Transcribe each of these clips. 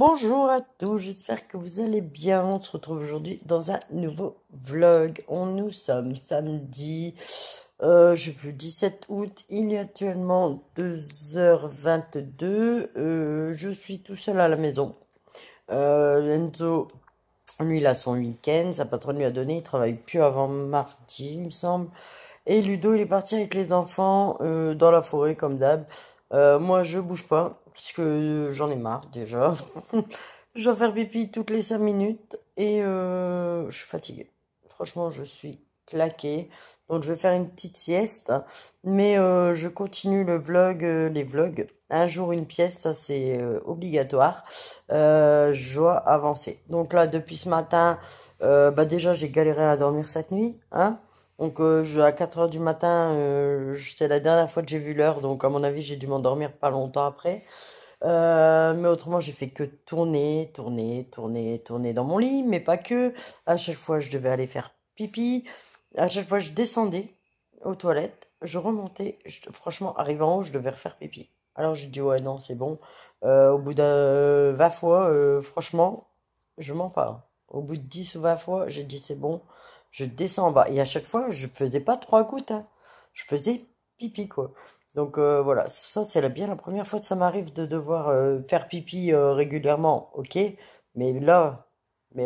Bonjour à tous, j'espère que vous allez bien. On se retrouve aujourd'hui dans un nouveau vlog. Nous sommes samedi, je sais plus, 17 août. Il est actuellement 2h22. Je suis tout seul à la maison. Enzo, lui, il a son week-end. Sa patronne lui a donné. Il travaille plus avant mardi, il me semble. Et Ludo, il est parti avec les enfants dans la forêt comme d'hab. Moi, je bouge pas parce que j'en ai marre déjà. Je dois faire pipi toutes les 5 minutes et je suis fatiguée. Franchement, je suis claquée. Donc, je vais faire une petite sieste. Mais je continue le vlog, les vlogs. Un jour, une pièce, ça c'est obligatoire. Je dois avancer. Donc là, depuis ce matin, bah déjà, j'ai galéré à dormir cette nuit, hein. Donc à 4 heures du matin, c'est la dernière fois que j'ai vu l'heure, donc à mon avis j'ai dû m'endormir pas longtemps après. Mais autrement j'ai fait que tourner, tourner, tourner, tourner dans mon lit, mais pas que. À chaque fois je devais aller faire pipi, à chaque fois je descendais aux toilettes, je remontais, franchement arrivé en haut je devais refaire pipi. Alors j'ai dit ouais non c'est bon. Au bout de 20 fois, franchement, je mens pas. Au bout de 10 ou 20 fois, j'ai dit c'est bon. Je descends en bas. Et à chaque fois, je faisais pas trois gouttes, hein. Je faisais pipi, quoi. Donc voilà, ça c'est bien la première fois que ça m'arrive de devoir faire pipi régulièrement, ok. Mais là,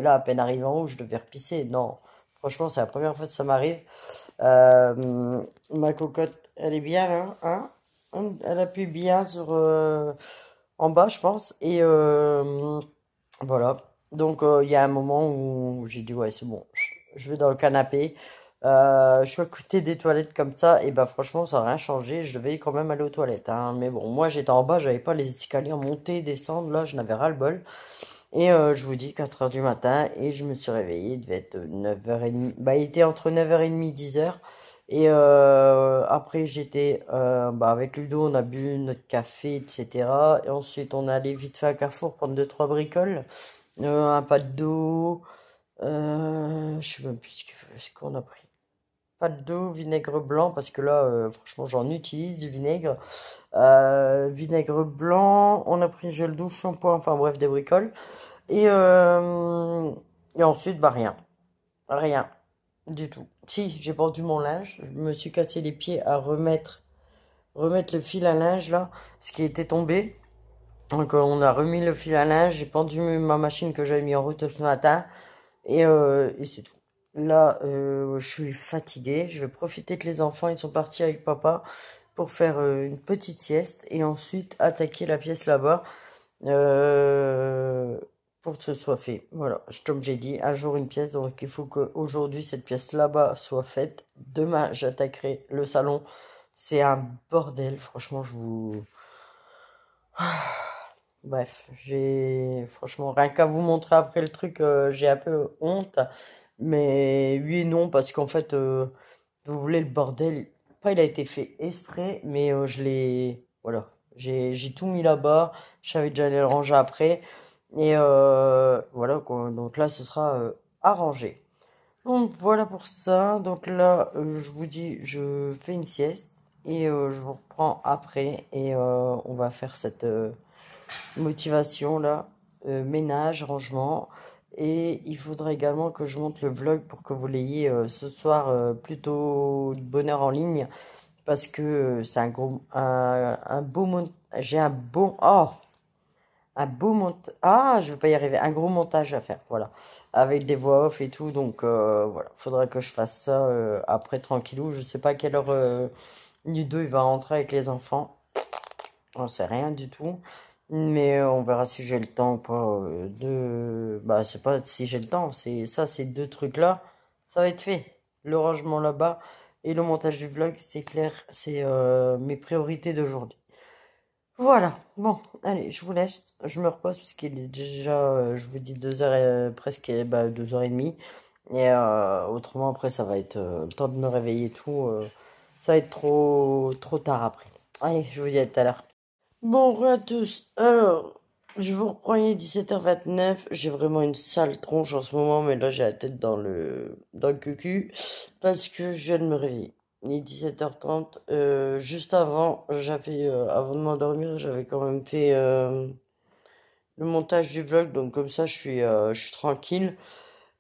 à peine arrivé en haut, je devais repisser. Non, franchement, c'est la première fois que ça m'arrive. Ma cocotte, elle est bien là, hein? Elle appuie bien sur en bas, je pense. Et voilà. Donc, il y a un moment où j'ai dit, ouais, c'est bon, je vais dans le canapé. Je suis à côté des toilettes comme ça, et bah franchement, ça n'a rien changé. Je devais quand même aller aux toilettes, hein. Mais bon, moi j'étais en bas, j'avais pas les escaliers à monter, descendre, là, je n'avais ras le bol. Et je vous dis 4 heures du matin, et je me suis réveillé, il devait être 9h30. Bah, il était entre 9h30 et 10h. Et après, j'étais bah, avec Ludo, on a bu notre café, etc. Et ensuite, on est allé vite fait à Carrefour prendre deux, trois bricoles. Un pâte d'eau, je sais même plus ce qu'on a pris. Pâte d'eau, vinaigre blanc, parce que là, franchement, j'en utilise du vinaigre. Vinaigre blanc, on a pris gel douche, shampoing, enfin bref, des bricoles. Et, et ensuite, bah rien. Rien. Du tout. Si, j'ai pendu mon linge. Je me suis cassé les pieds à remettre le fil à linge là, ce qui était tombé. Donc on a remis le fil à linge, j'ai pendu ma machine que j'avais mis en route ce matin et c'est tout. Là, je suis fatiguée. Je vais profiter que les enfants ils sont partis avec papa pour faire une petite sieste et ensuite attaquer la pièce là-bas euh, pour que ce soit fait. Voilà, comme j'ai dit, un jour une pièce, donc il faut qu'aujourd'hui cette pièce là-bas soit faite. Demain, j'attaquerai le salon. C'est un bordel, franchement, je vous... Bref, j'ai franchement rien qu'à vous montrer après le truc, j'ai un peu honte, mais oui et non parce qu'en fait, vous voulez le bordel, pas il a été fait exprès, mais je l'ai, voilà, j'ai tout mis là-bas, je savais déjà aller le ranger après, et voilà quoi. Donc là, ce sera arrangé. Donc voilà pour ça. Donc là, je vous dis, je fais une sieste et je vous reprends après et on va faire cette motivation là, ménage, rangement. Et il faudrait également que je monte le vlog pour que vous l'ayez ce soir plutôt de bonne heure en ligne parce que c'est un beau j'ai un beau montage. Ah, je vais pas y arriver. Un gros montage à faire, voilà. Avec des voix off et tout. Donc, voilà. Faudrait que je fasse ça après tranquillou. Je sais pas à quelle heure Ludo il va rentrer avec les enfants. On sait rien du tout. Mais on verra si j'ai le temps ou pas Bah, c'est pas si j'ai le temps. C'est ça, ces deux trucs-là. Ça va être fait. Le rangement là-bas et le montage du vlog, c'est clair. C'est mes priorités d'aujourd'hui. Voilà, bon, allez, je vous laisse, je me repose parce qu'il est déjà, je vous dis 2 heures, presque, bah, 2h30. Et autrement, après, ça va être le temps de me réveiller et tout. Ça va être trop tard après. Allez, je vous dis à tout à l'heure. Bon, re à tous. Alors, je vous reprends, il est 17h29. J'ai vraiment une sale tronche en ce moment, mais là, j'ai la tête dans le cucu parce que je viens de me réveiller. Il est 17h30. Juste avant, avant de m'endormir, j'avais quand même fait le montage du vlog, donc comme ça je suis tranquille.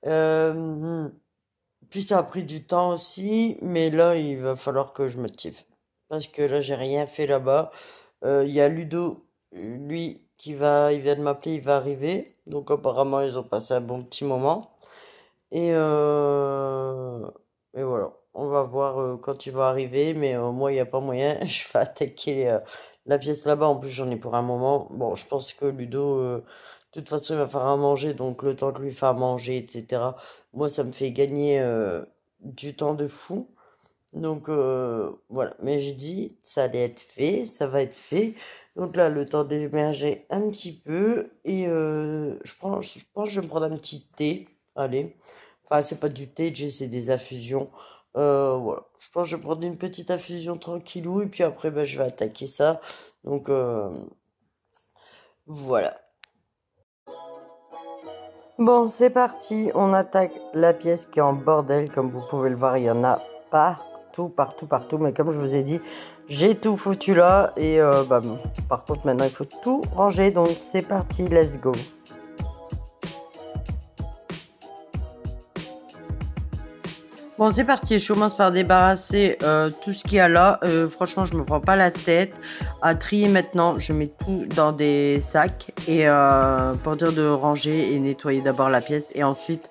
Euh, Puis ça a pris du temps aussi, mais là il va falloir que je me motive. Parce que là j'ai rien fait là-bas. Il y a Ludo, lui, il vient de m'appeler, il va arriver. Donc apparemment ils ont passé un bon petit moment. Et, euh, et voilà, on va voir quand il va arriver, mais moi, il n'y a pas moyen. Je vais attaquer la pièce là-bas. En plus, j'en ai pour un moment. Bon, je pense que Ludo, de toute façon, il va faire à manger, donc le temps que lui fait à manger, etc. Moi, ça me fait gagner du temps de fou. Donc voilà, mais j'ai dit, ça allait être fait, ça va être fait. Donc là, le temps d'émerger un petit peu. Et je pense que je vais me prendre un petit thé. Allez. Enfin, c'est pas du thé, Jay, c'est des infusions. Voilà. Je pense que je vais prendre une petite infusion tranquillou. Et puis après, ben, je vais attaquer ça. Donc voilà. Bon, c'est parti. On attaque la pièce qui est en bordel. Comme vous pouvez le voir, il y en a partout, partout, partout. Mais comme je vous ai dit, j'ai tout foutu là. Et bah, par contre, maintenant, il faut tout ranger. Donc c'est parti, let's go. Bon, c'est parti. Je commence par débarrasser tout ce qu'il y a là. Franchement, je me prends pas la tête à trier maintenant. Je mets tout dans des sacs et pour dire de ranger et nettoyer d'abord la pièce et ensuite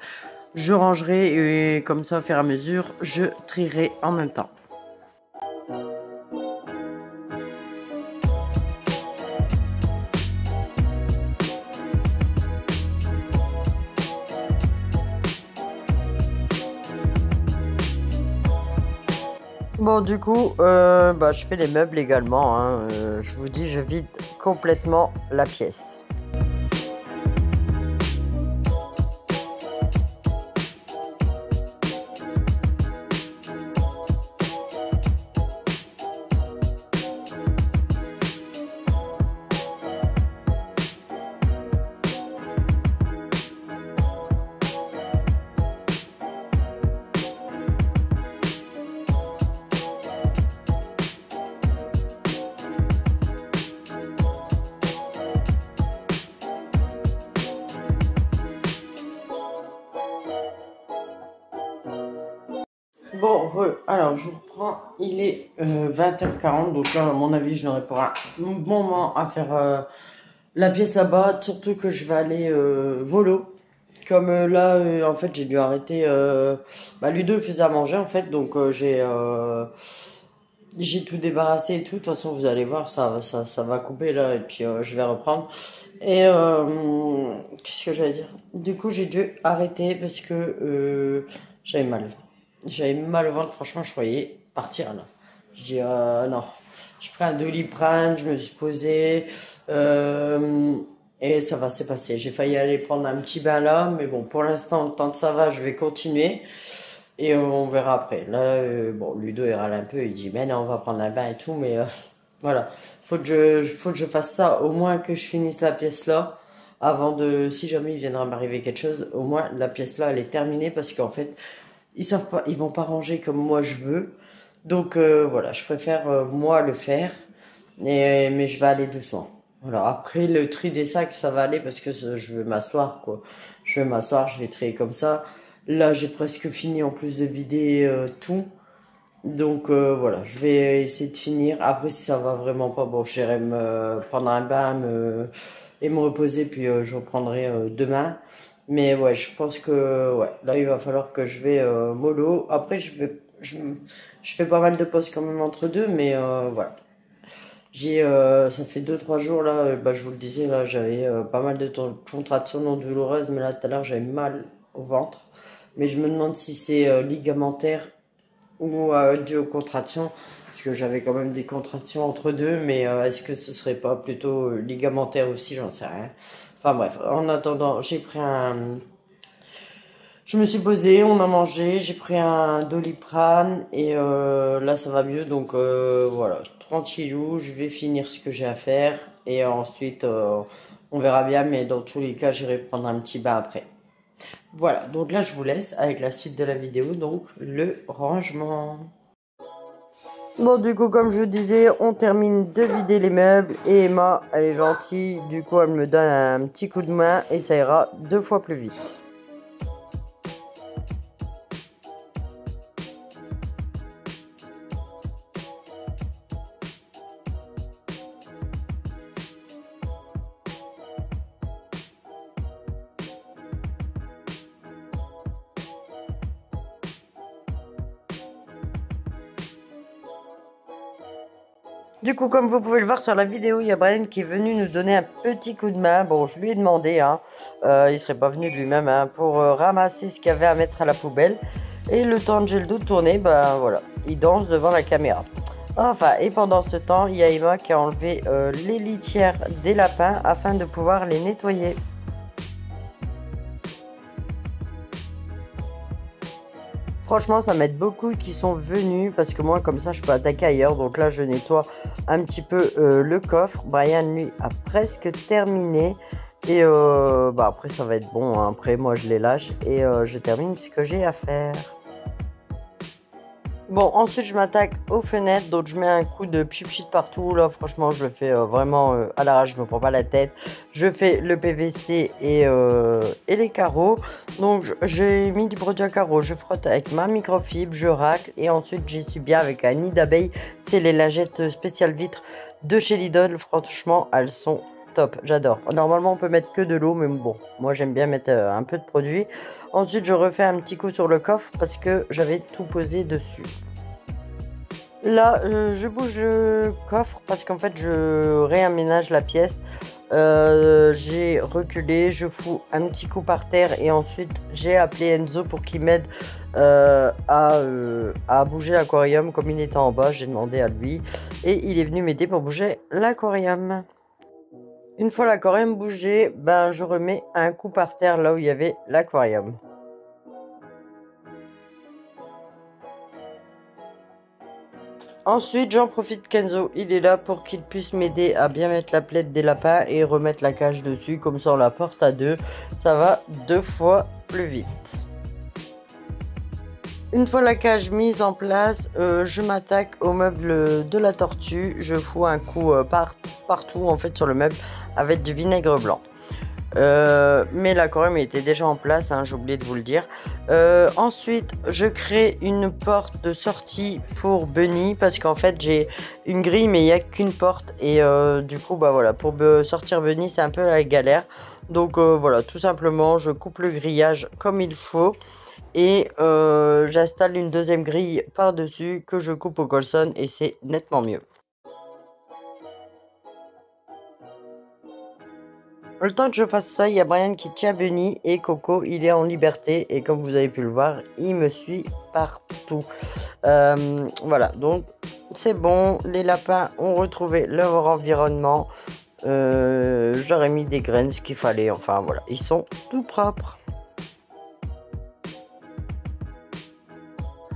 je rangerai et comme ça, au fur et à mesure, je trierai en même temps. Bon, du coup, bah, je fais les meubles également, hein. Je vous dis, je vide complètement la pièce. Bon, alors je vous reprends, il est 20h40, donc là à mon avis je n'aurai pas un moment à faire la pièce là-bas, surtout que je vais aller mollo. Comme là en fait j'ai dû arrêter, bah Ludo il faisait à manger en fait, donc j'ai tout débarrassé et tout, de toute façon vous allez voir ça va couper là et puis je vais reprendre. Et qu'est-ce que j'allais dire? Du coup j'ai dû arrêter parce que j'avais mal. J'avais mal au ventre, franchement, je croyais partir là. Je dis, non. Je prends un Doliprane, je me suis posé, et ça va, c'est passé. J'ai failli aller prendre un petit bain là, mais bon, pour l'instant, tant que ça va, je vais continuer, et on verra après. Là, bon, Ludo, il râle un peu, il dit, mais non, on va prendre un bain et tout, mais voilà. Faut que je fasse ça, au moins que je finisse la pièce là, avant de, si jamais il viendra m'arriver quelque chose, au moins la pièce là, elle est terminée, parce qu'en fait, ils savent pas, ils vont pas ranger comme moi je veux. Donc voilà, je préfère moi le faire, mais je vais aller doucement. Voilà, après le tri des sacs, ça va aller parce que je vais m'asseoir quoi. Je vais m'asseoir, je vais trier comme ça. Là, j'ai presque fini en plus de vider tout. Donc voilà, je vais essayer de finir. Après, si ça va vraiment pas, bon, j'irai me prendre un bain et me reposer, puis je reprendrai demain. Mais ouais, je pense que ouais, là il va falloir que je vais mollo. Après, je fais pas mal de pauses quand même entre deux, mais voilà. Ça fait 2 3 jours là, bah je vous le disais là, j'avais pas mal de contractions non douloureuses, mais là tout à l'heure j'avais mal au ventre. Mais je me demande si c'est ligamentaire ou dû aux contractions, parce que j'avais quand même des contractions entre deux, mais est-ce que ce serait pas plutôt ligamentaire aussi, j'en sais rien. Enfin bref, en attendant, je me suis posée, on a mangé, j'ai pris un Doliprane et là ça va mieux, donc voilà, tranquillou, je vais finir ce que j'ai à faire et ensuite on verra bien, mais dans tous les cas j'irai prendre un petit bain après. Voilà, donc là je vous laisse avec la suite de la vidéo, donc le rangement. Bon, du coup, comme je vous disais, on termine de vider les meubles. Et Emma, elle est gentille. Du coup, elle me donne un petit coup de main et ça ira 2 fois plus vite. Du coup, comme vous pouvez le voir sur la vidéo, il y a Brian qui est venu nous donner un petit coup de main. Bon, je lui ai demandé, hein, il serait pas venu de lui-même, hein, pour ramasser ce qu'il y avait à mettre à la poubelle. Et le temps de j'ai le dos tourné, ben voilà, il danse devant la caméra. Enfin, et pendant ce temps, il y a Emma qui a enlevé les litières des lapins afin de pouvoir les nettoyer. Franchement, ça m'aide beaucoup qu'ils sont venus parce que moi, comme ça, je peux attaquer ailleurs. Donc là, je nettoie un petit peu le coffre. Brian, lui, a presque terminé. Et bah après, ça va être bon, hein. Après, moi, je les lâche et je termine ce que j'ai à faire. Bon, ensuite, je m'attaque aux fenêtres. Donc, je mets un coup de pchit partout. Là, franchement, je le fais vraiment à l'arrache. Je me prends pas la tête. Je fais le PVC et les carreaux. Donc, j'ai mis du produit à carreaux. Je frotte avec ma microfibre. Je racle. Et ensuite, j'y suis bien avec un nid d'abeille. C'est les lingettes spéciales vitres de chez Lidl. Franchement, elles sont top. J'adore. Normalement, on peut mettre que de l'eau. Mais bon, moi, j'aime bien mettre un peu de produit. Ensuite, je refais un petit coup sur le coffre parce que j'avais tout posé dessus. Là, je bouge le coffre parce qu'en fait, je réaménage la pièce. J'ai reculé, je fous un petit coup par terre et ensuite j'ai appelé Enzo pour qu'il m'aide à bouger l'aquarium. Comme il était en bas, j'ai demandé à lui et il est venu m'aider pour bouger l'aquarium. Une fois l'aquarium bougé, ben je remets un coup par terre là où il y avait l'aquarium. Ensuite, j'en profite qu'Enzo, il est là pour qu'il puisse m'aider à bien mettre la plaide des lapins et remettre la cage dessus. Comme ça, on la porte à deux. Ça va 2 fois plus vite. Une fois la cage mise en place, je m'attaque au meuble de la tortue. Je fous un coup partout en fait sur le meuble avec du vinaigre blanc. Mais l'aquarium était déjà en place, hein, j'ai oublié de vous le dire. Ensuite, je crée une porte de sortie pour Bunny parce qu'en fait j'ai une grille mais il n'y a qu'une porte et du coup bah voilà, pour sortir Bunny c'est un peu la galère. Donc voilà, tout simplement je coupe le grillage comme il faut et j'installe une deuxième grille par dessus que je coupe au colson et c'est nettement mieux. Le temps que je fasse ça, il y a Brian qui tient Bunny et Coco, il est en liberté. Et comme vous avez pu le voir, il me suit partout. Voilà, donc c'est bon. Les lapins ont retrouvé leur environnement. J'aurais mis des graines, ce qu'il fallait. Enfin voilà, ils sont tout propres.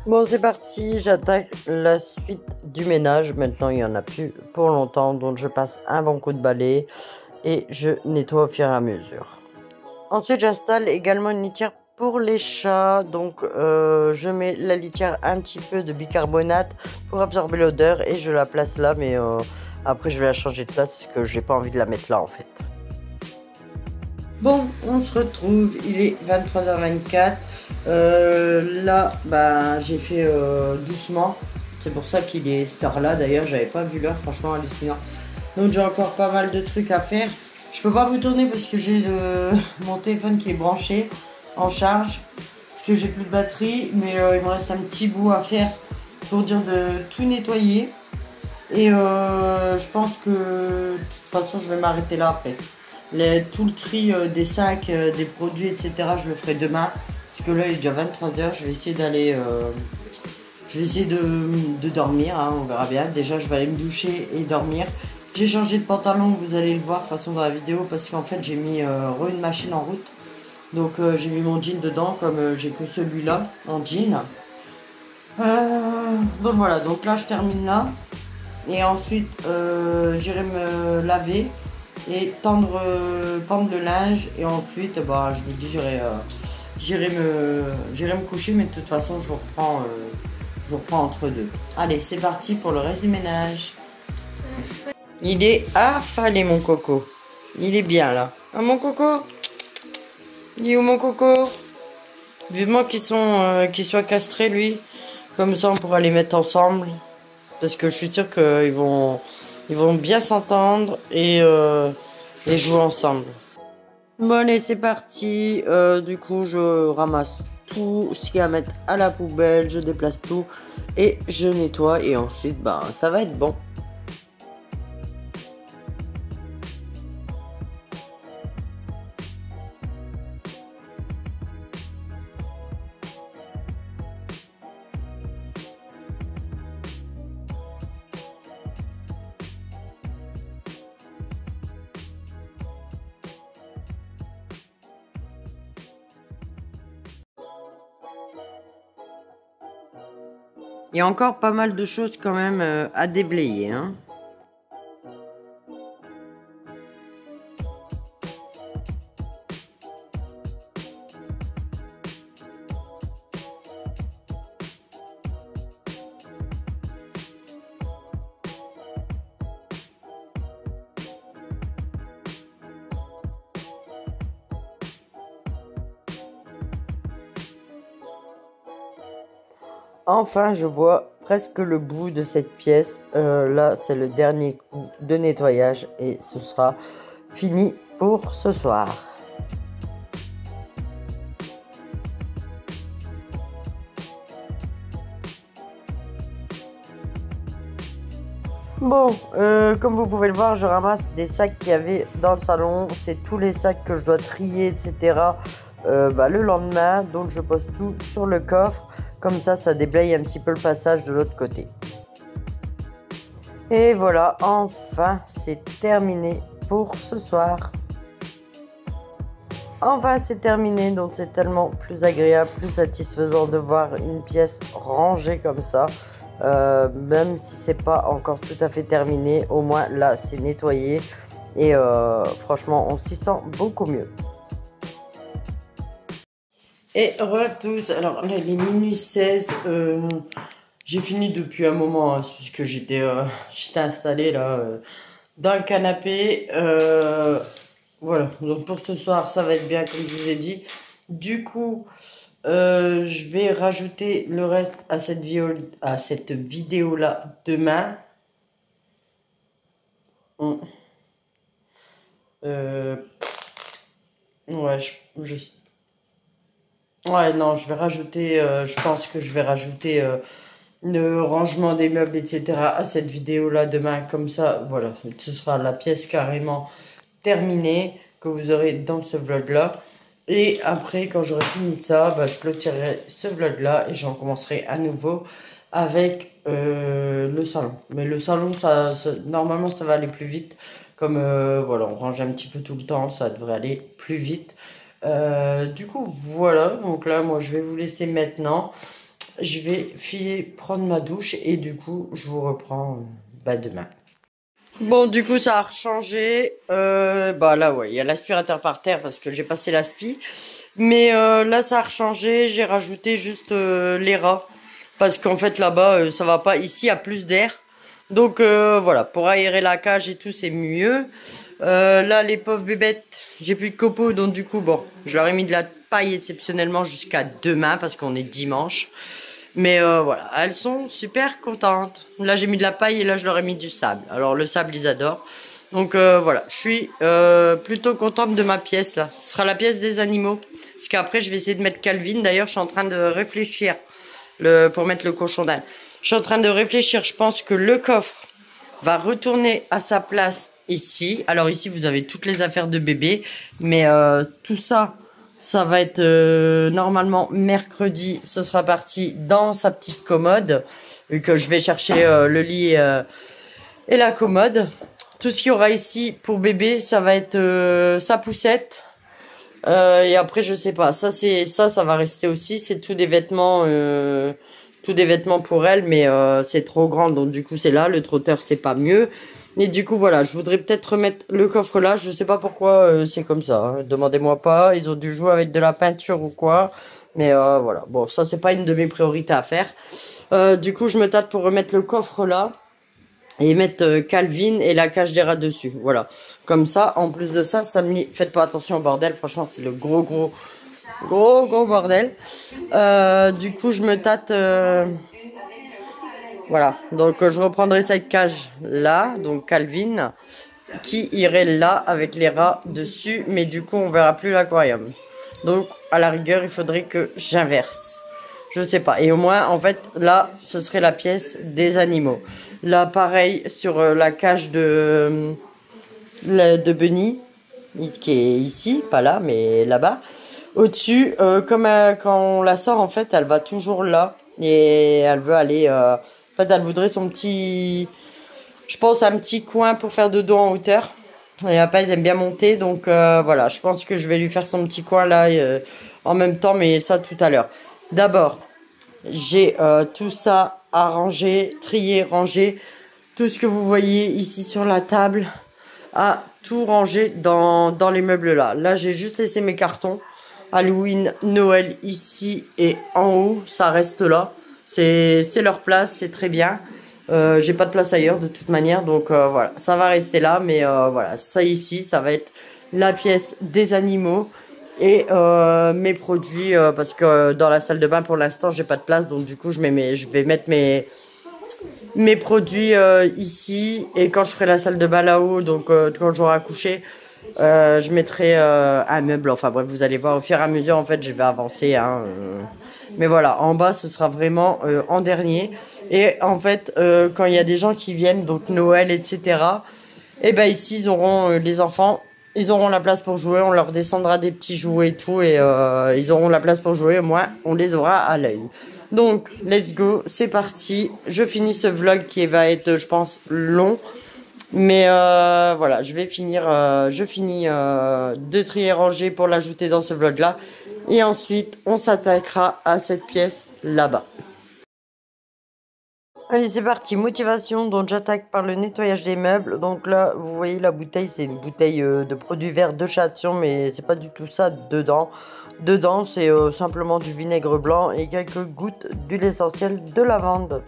Bon, c'est parti, j'attaque la suite du ménage. Maintenant, il n'y en a plus pour longtemps, donc je passe un bon coup de balai et je nettoie au fur et à mesure. Ensuite, j'installe également une litière pour les chats. Donc, je mets la litière un petit peu de bicarbonate pour absorber l'odeur et je la place là. Mais après, je vais la changer de place parce que j'ai pas envie de la mettre là en fait. Bon, on se retrouve. Il est 23h24. Là, bah, j'ai fait doucement. C'est pour ça qu'il est cette heure-là. D'ailleurs, j'avais pas vu l'heure, franchement, hallucinant. Donc, j'ai encore pas mal de trucs à faire. Je peux pas vous tourner parce que j'ai mon téléphone qui est branché en charge. Parce que j'ai plus de batterie. Mais il me reste un petit bout à faire pour dire de tout nettoyer. Et je pense que de toute façon, je vais m'arrêter là après. Tout le tri des sacs, des produits, etc. je le ferai demain. Parce que là, il est déjà 23h. Je vais essayer d'aller... je vais essayer de dormir, hein, on verra bien. Déjà, je vais aller me doucher et dormir. J'ai changé de pantalon, vous allez le voir de toute façon dans la vidéo. Parce qu'en fait, j'ai mis une machine en route. Donc, j'ai mis mon jean dedans, comme j'ai que celui-là, en jean. Donc voilà, donc là, je termine là. Et ensuite, j'irai me laver et pendre le linge. Et ensuite, bah, je vous dis, j'irai me coucher. Mais de toute façon, je vous reprends je reprends entre deux. Allez, c'est parti pour le reste du ménage. Il est affalé, mon coco. Il est bien, là. Ah, mon coco? Il est où, mon coco? Vivement qu'il soit castré, lui. Comme ça, on pourra les mettre ensemble. Parce que je suis sûre qu'ils vont bien s'entendre et jouer ensemble. Bon, allez, c'est parti. Du coup, je ramasse tout ce qu'il y a à mettre à la poubelle. Je déplace tout et je nettoie. Et ensuite, bah, ça va être bon. Il y a encore pas mal de choses quand même à déblayer, hein. Enfin, je vois presque le bout de cette pièce. Là, c'est le dernier coup de nettoyage et ce sera fini pour ce soir. Bon, comme vous pouvez le voir, je ramasse des sacs qu'il y avait dans le salon. C'est tous les sacs que je dois trier, etc. Le lendemain. Donc, je pose tout sur le coffre. Comme ça déblaye un petit peu le passage de l'autre côté. Et voilà, enfin, c'est terminé pour ce soir. Enfin, c'est terminé, donc c'est tellement plus agréable, plus satisfaisant de voir une pièce rangée comme ça. Même si c'est pas encore tout à fait terminé, au moins là, c'est nettoyé. Et franchement, on s'y sent beaucoup mieux. Et re tous, alors là il est minuit 16, j'ai fini depuis un moment, hein, puisque j'étais installé là dans le canapé, voilà, donc pour ce soir ça va être bien comme je vous ai dit. Du coup, je vais rajouter le reste à cette vidéo là demain. Ouais, ouais, non, je vais rajouter, je pense que je vais rajouter le rangement des meubles, etc. à cette vidéo-là demain. Comme ça, voilà, ce sera la pièce carrément terminée que vous aurez dans ce vlog-là. Et après, quand j'aurai fini ça, bah, je clôturerai ce vlog-là et j'en commencerai à nouveau avec le salon. Mais le salon, normalement, ça va aller plus vite. Comme, voilà, on range un petit peu tout le temps, ça devrait aller plus vite. Du coup, voilà. Donc là, moi, je vais vous laisser maintenant. Je vais filer prendre ma douche et du coup, je vous reprends demain. Bon, du coup, ça a changé. Là, ouais, il y a l'aspirateur par terre parce que j'ai passé l'aspi. Mais là, ça a changé. J'ai rajouté juste les rats. Parce qu'en fait, là-bas, ça va pas. Ici, il y a plus d'air. Donc, voilà, pour aérer la cage et tout, c'est mieux. Là, les pauvres bébêtes, j'ai plus de copeaux. Donc, du coup, bon, je leur ai mis de la paille exceptionnellement jusqu'à demain parce qu'on est dimanche. Mais voilà, elles sont super contentes. Là, j'ai mis de la paille et là, je leur ai mis du sable. Alors, le sable, ils adorent. Donc, voilà, je suis plutôt contente de ma pièce, là. Ce sera la pièce des animaux. Parce qu'après, je vais essayer de mettre Calvin. D'ailleurs, je suis en train de réfléchir pour mettre le cochon d'Inde. Je suis en train de réfléchir. Je pense que le coffre va retourner à sa place ici. Alors, ici, vous avez toutes les affaires de bébé. Mais tout ça... Ça va être normalement mercredi, ce sera parti dans sa petite commode, vu que je vais chercher le lit et la commode. Tout ce qu'il y aura ici pour bébé, ça va être sa poussette. Et après, je sais pas, ça va rester aussi. C'est tout des vêtements pour elle, mais c'est trop grand, donc du coup c'est là. Le trotteur, c'est pas mieux. Et du coup, voilà, je voudrais peut-être remettre le coffre là. Je sais pas pourquoi c'est comme ça. Hein. Demandez-moi pas. Ils ont dû jouer avec de la peinture ou quoi. Mais voilà. Bon, ça, c'est pas une de mes priorités à faire. Du coup, je me tâte pour remettre le coffre là et mettre Calvin et la cage des rats dessus. Voilà. Comme ça, en plus de ça, faites pas attention au bordel. Franchement, c'est le gros bordel. Du coup, je me tâte. Voilà. Donc, je reprendrai cette cage là, donc Calvin, qui irait là avec les rats dessus. Mais du coup, on verra plus l'aquarium. Donc, à la rigueur, il faudrait que j'inverse. Je sais pas. Et au moins, en fait, là, ce serait la pièce des animaux. Là, pareil, sur la cage de Bunny, qui est ici, pas là, mais là-bas. Au-dessus, quand on la sort, en fait, elle va toujours là. Et elle veut aller... en fait, elle voudrait son petit... Je pense un petit coin pour faire dodo en hauteur. Et après, ils aiment bien monter. Donc, voilà, je pense que je vais lui faire son petit coin là en même temps, mais ça tout à l'heure. D'abord, j'ai tout ça à ranger, trier, ranger. Tout ce que vous voyez ici sur la table, à tout ranger dans les meubles là. Là, j'ai juste laissé mes cartons. Halloween, Noël ici et en haut, ça reste là. C'est leur place, c'est très bien. J'ai pas de place ailleurs de toute manière, donc voilà, ça va rester là. Mais voilà, ça ici, ça va être la pièce des animaux. Et mes produits, parce que dans la salle de bain pour l'instant j'ai pas de place, donc du coup je vais mettre mes produits ici, et quand je ferai la salle de bain là-haut, donc quand j'aurai accouché, je mettrai un meuble. Enfin bref, vous allez voir au fur et à mesure, en fait je vais avancer, hein, mais voilà, en bas ce sera vraiment en dernier. Et en fait quand il y a des gens qui viennent, donc Noël etc, et ben ici ils auront les enfants. Ils auront la place pour jouer, on leur descendra des petits jouets et tout, et ils auront la place pour jouer, au moins on les aura à l'œil. Donc, let's go, c'est parti. Je finis ce vlog qui va être, je pense, long. Mais voilà, je finis de trier et ranger pour l'ajouter dans ce vlog-là. Et ensuite, on s'attaquera à cette pièce là-bas. Allez, c'est parti, motivation. Donc j'attaque par le nettoyage des meubles. Donc là, vous voyez la bouteille, c'est une bouteille de produit vert de Chation, mais c'est pas du tout ça dedans. Dedans, c'est simplement du vinaigre blanc et quelques gouttes d'huile essentielle de lavande.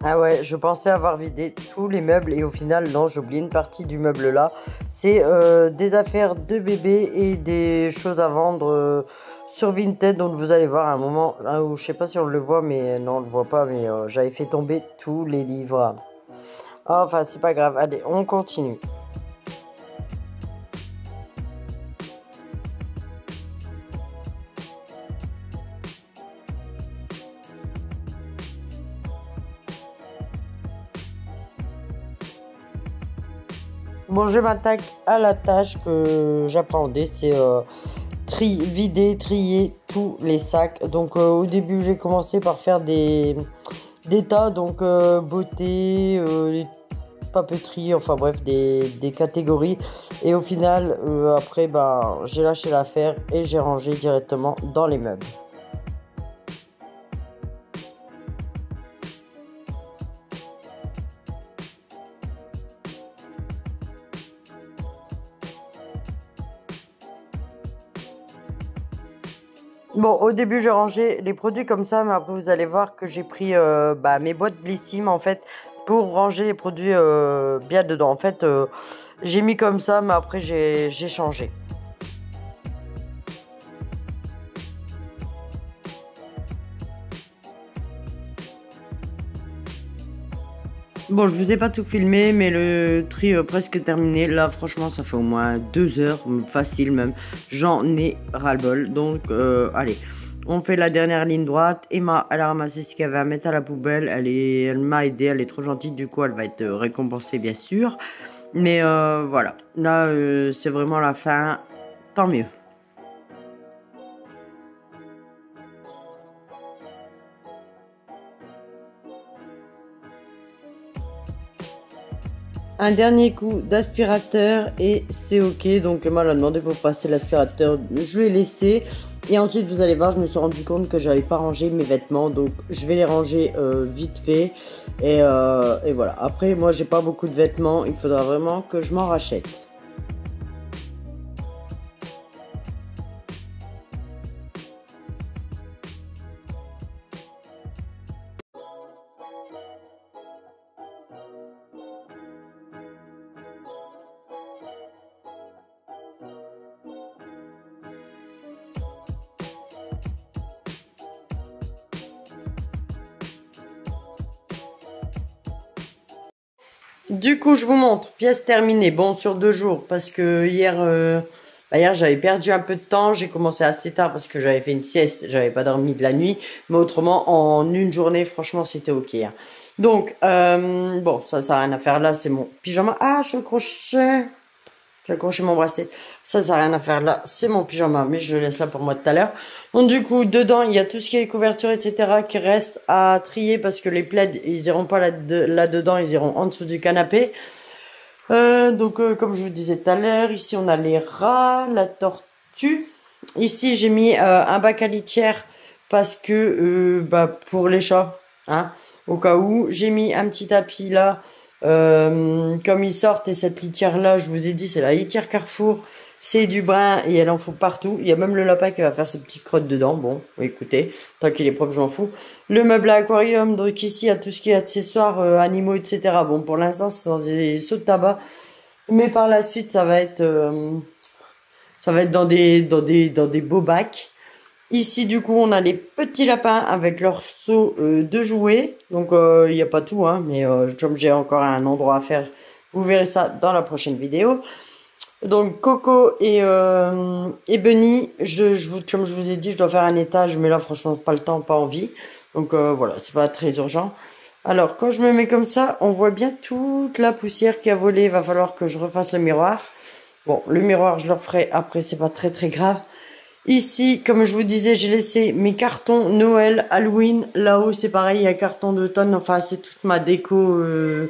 Ah ouais, je pensais avoir vidé tous les meubles et au final, non, j'ai oublié une partie du meuble là. C'est des affaires de bébé et des choses à vendre sur Vinted. Donc vous allez voir à un moment là où je sais pas si on le voit, mais non, on le voit pas, mais j'avais fait tomber tous les livres. Enfin, c'est pas grave. Allez, on continue. Bon, je m'attaque à la tâche que j'appréhendais, c'est vider, trier tous les sacs. Donc au début, j'ai commencé par faire des tas, donc beauté, papeterie, enfin bref, des catégories. Et au final, après, ben, j'ai lâché l'affaire et j'ai rangé directement dans les meubles. Bon, au début, j'ai rangé les produits comme ça, mais après, vous allez voir que j'ai pris mes boîtes Blissim, en fait, pour ranger les produits bien dedans. En fait, j'ai mis comme ça, mais après, j'ai changé. Bon, je vous ai pas tout filmé, mais le tri presque terminé. Là, franchement, ça fait au moins 2 heures, facile même. J'en ai ras-le-bol. Donc, allez, on fait la dernière ligne droite. Emma, elle a ramassé ce qu'elle avait à mettre à la poubelle. Elle m'a aidé, elle est trop gentille. Du coup, elle va être récompensée, bien sûr. Mais voilà, là, c'est vraiment la fin. Tant mieux. Un dernier coup d'aspirateur et c'est ok. Donc Emma l'a demandé pour passer l'aspirateur, je l'ai laissé. Et ensuite vous allez voir, je me suis rendu compte que j'avais pas rangé mes vêtements. Donc je vais les ranger vite fait. Et voilà. Après moi j'ai pas beaucoup de vêtements. Il faudra vraiment que je m'en rachète. Du coup, je vous montre, pièce terminée. Bon, sur 2 jours, parce que hier j'avais perdu un peu de temps. J'ai commencé assez tard parce que j'avais fait une sieste, j'avais pas dormi de la nuit. Mais autrement, en une journée, franchement, c'était ok, hein. Donc, bon, ça n'a rien à faire là, c'est mon pyjama. Ah, je crochais. J'ai accroché mon bracelet. Ça n'a rien à faire là. C'est mon pyjama, mais je le laisse là pour moi tout à l'heure. Donc du coup, dedans, il y a tout ce qui est couverture, etc. qui reste à trier parce que les plaids, ils iront pas là-dedans, ils iront en dessous du canapé. Comme je vous disais tout à l'heure, ici on a les rats, la tortue. Ici, j'ai mis un bac à litière parce que pour les chats, hein, au cas où. J'ai mis un petit tapis là. Comme ils sortent, et cette litière là, je vous ai dit, c'est la litière Carrefour, c'est du brun et elle en fout partout. Il y a même le lapin qui va faire ses petites crottes dedans. Bon, écoutez, tant qu'il est propre, je m'en fous. Le meuble à aquarium, donc ici, il y a tout ce qui est accessoires, animaux, etc. Bon, pour l'instant, c'est dans des seaux de tabac, mais par la suite, ça va être dans des beaux bacs. Ici, du coup, on a les petits lapins avec leurs seaux de jouets. Donc, il n'y a pas tout, hein, mais comme j'ai encore un endroit à faire, vous verrez ça dans la prochaine vidéo. Donc, Coco et Bunny, comme je vous ai dit, je dois faire un étage, mais là, franchement, pas le temps, pas envie. Donc, voilà, c'est pas très urgent. Alors, quand je me mets comme ça, on voit bien toute la poussière qui a volé. Il va falloir que je refasse le miroir. Bon, le miroir, je le referai après, c'est pas très très grave. Ici, comme je vous disais, j'ai laissé mes cartons Noël, Halloween. Là-haut, c'est pareil, il y a carton d'automne. Enfin, c'est toute ma déco de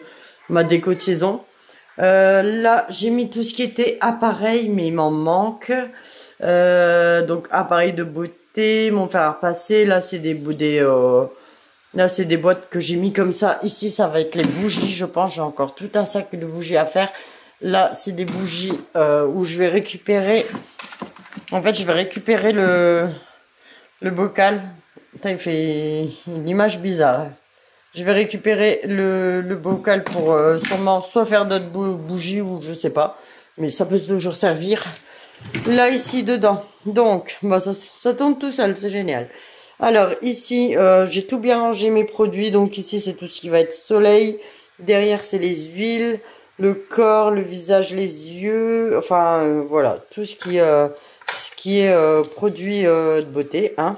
saison. Là, j'ai mis tout ce qui était appareil, mais il m'en manque. Donc, appareil de beauté, mon fer à repasser. Là, c'est là, c'est des boîtes que j'ai mis comme ça. Ici, ça va être les bougies, je pense. J'ai encore tout un sac de bougies à faire. Là, c'est des bougies où je vais récupérer... En fait, je vais récupérer le bocal. Putain, il fait une image bizarre. Je vais récupérer le bocal pour sûrement soit faire d'autres bougies ou je sais pas. Mais ça peut toujours servir. Là, ici, dedans. Donc, ça tourne tout seul, c'est génial. Alors, ici, j'ai tout bien rangé mes produits. Donc, ici, c'est tout ce qui va être soleil. Derrière, c'est les huiles, le corps, le visage, les yeux. Enfin, voilà, tout ce qui est produit de beauté, hein.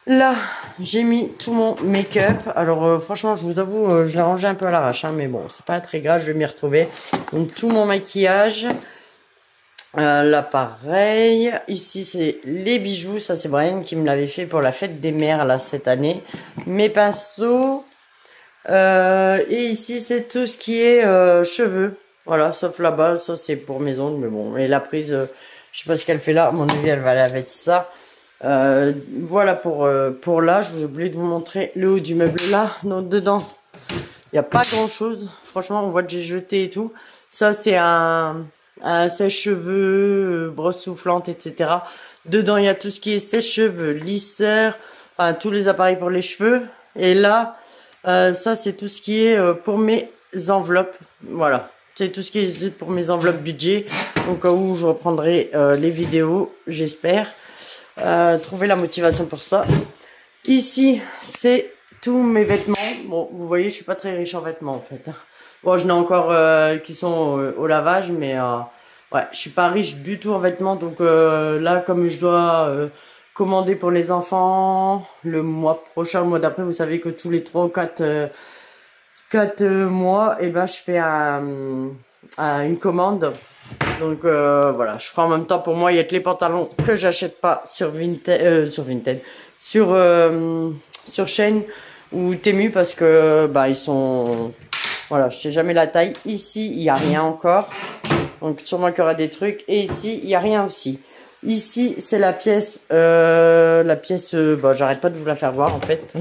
Là, j'ai mis tout mon make-up. Alors, franchement, je vous avoue, je l'ai rangé un peu à l'arrache, hein, mais bon, c'est pas très grave, je vais m'y retrouver. Donc, tout mon maquillage. Là, pareil. Ici, c'est les bijoux. Ça, c'est Brian qui me l'avait fait pour la fête des mères, là, cette année. Mes pinceaux. Et ici, c'est tout ce qui est cheveux. Voilà, sauf là-bas, ça, c'est pour mes ongles, mais bon. Et la prise... je sais pas ce qu'elle fait là. À mon avis, elle va aller avec ça. Voilà pour là. Je vous ai oublié de vous montrer le haut du meuble là. Donc, dedans, il n'y a pas grand chose. Franchement, on voit que j'ai jeté et tout. Ça, c'est un sèche-cheveux, brosse soufflante, etc. Dedans, il y a tout ce qui est sèche-cheveux, lisseur, enfin, tous les appareils pour les cheveux. Et là, ça, c'est tout ce qui est pour mes enveloppes. Voilà. C'est tout ce qui est pour mes enveloppes budget. Au cas où je reprendrai les vidéos, j'espère. Trouver la motivation pour ça. Ici, c'est tous mes vêtements. Bon, vous voyez, je suis pas très riche en vêtements, en fait. Bon, je n'ai encore qui sont au lavage, mais ouais, je suis pas riche du tout en vêtements. Donc là, comme je dois commander pour les enfants le mois prochain, le mois d'après, vous savez que tous les 3 ou 4 mois, et ben, je fais une commande. Donc voilà, je ferai en même temps pour moi. Il y a que les pantalons que j'achète pas sur Vinted, sur Shein ou Temu parce que bah ils sont, voilà, je sais jamais la taille. Ici il y a rien encore, donc sûrement qu'il y aura des trucs. Et ici il y a rien aussi. Ici c'est la pièce, bah j'arrête pas de vous la faire voir en fait,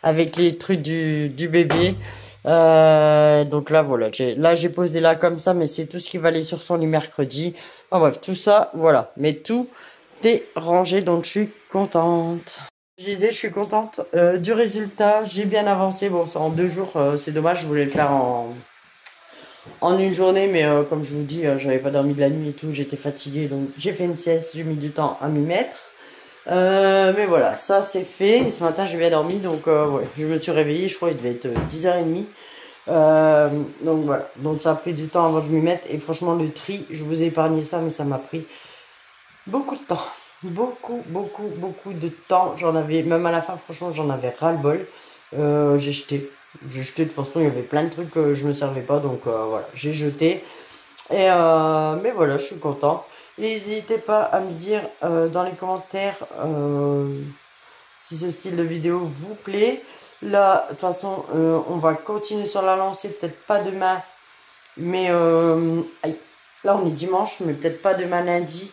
avec les trucs du bébé. Donc là voilà, j'ai posé là comme ça, mais c'est tout ce qui va aller sur son lit mercredi. Enfin bref, tout ça, voilà, mais tout est rangé, donc je suis contente. Je disais, je suis contente du résultat. J'ai bien avancé. Bon, c'est en 2 jours, c'est dommage, je voulais le faire en une journée, mais comme je vous dis, j'avais pas dormi de la nuit et tout, j'étais fatiguée, donc j'ai fait une sieste, j'ai mis du temps à m'y mettre. Mais voilà, ça c'est fait. Et ce matin j'ai bien dormi, donc ouais, je me suis réveillée, je crois qu'il devait être 10h30. Donc voilà, donc ça a pris du temps avant que je m'y mette. Et franchement, le tri, je vous ai épargné ça, mais ça m'a pris beaucoup de temps. Beaucoup de temps. J'en avais, même à la fin, franchement, j'en avais ras-le-bol. J'ai jeté. J'ai jeté, de toute façon, il y avait plein de trucs que je me servais pas, donc voilà, j'ai jeté. Mais voilà, je suis content. N'hésitez pas à me dire dans les commentaires si ce style de vidéo vous plaît. Là, de toute façon, on va continuer sur la lancée, peut-être pas demain, mais aïe, là on est dimanche, mais peut-être pas demain lundi,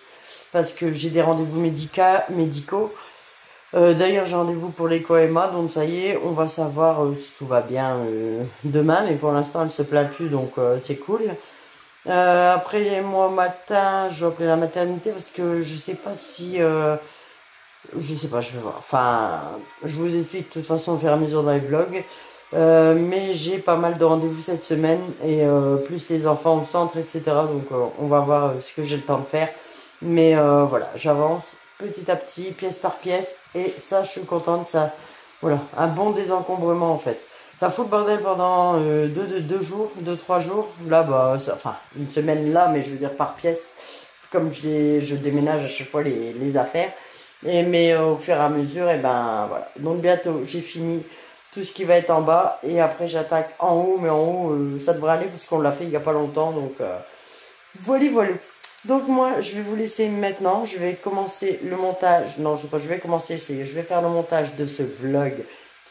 parce que j'ai des rendez-vous médicaux. D'ailleurs, j'ai rendez-vous pour l'éco-EMA, donc ça y est, on va savoir si tout va bien demain, mais pour l'instant, elle se plaint plus, donc c'est cool. Après, moi, matin, je vais appeler la maternité parce que je sais pas si... je sais pas, je vais voir. Enfin, je vous explique de toute façon au fur et à mesure dans les vlogs. Mais j'ai pas mal de rendez-vous cette semaine et plus les enfants au centre, etc. Donc on va voir ce que j'ai le temps de faire. Mais voilà, j'avance petit à petit, pièce par pièce. Et ça, je suis contente. Ça, voilà, un bon désencombrement en fait. Ça fout le bordel pendant 2 jours, 2, 3 jours. Là, bah, ça, enfin, une semaine là, mais je veux dire par pièce. Comme je déménage à chaque fois les affaires. Mais au fur et à mesure, et ben voilà. Donc bientôt, j'ai fini tout ce qui va être en bas. Et après, j'attaque en haut. Mais en haut, ça devrait aller parce qu'on l'a fait il n'y a pas longtemps. Donc voilà. Donc moi, je vais vous laisser maintenant. Je vais commencer le montage. Non, je sais pas, je vais commencer. Je vais faire le montage de ce vlog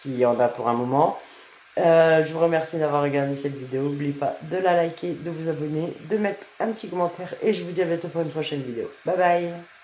qui en a pour un moment. Je vous remercie d'avoir regardé cette vidéo. N'oubliez pas de la liker, de vous abonner, de mettre un petit commentaire. Et je vous dis à bientôt pour une prochaine vidéo. Bye bye.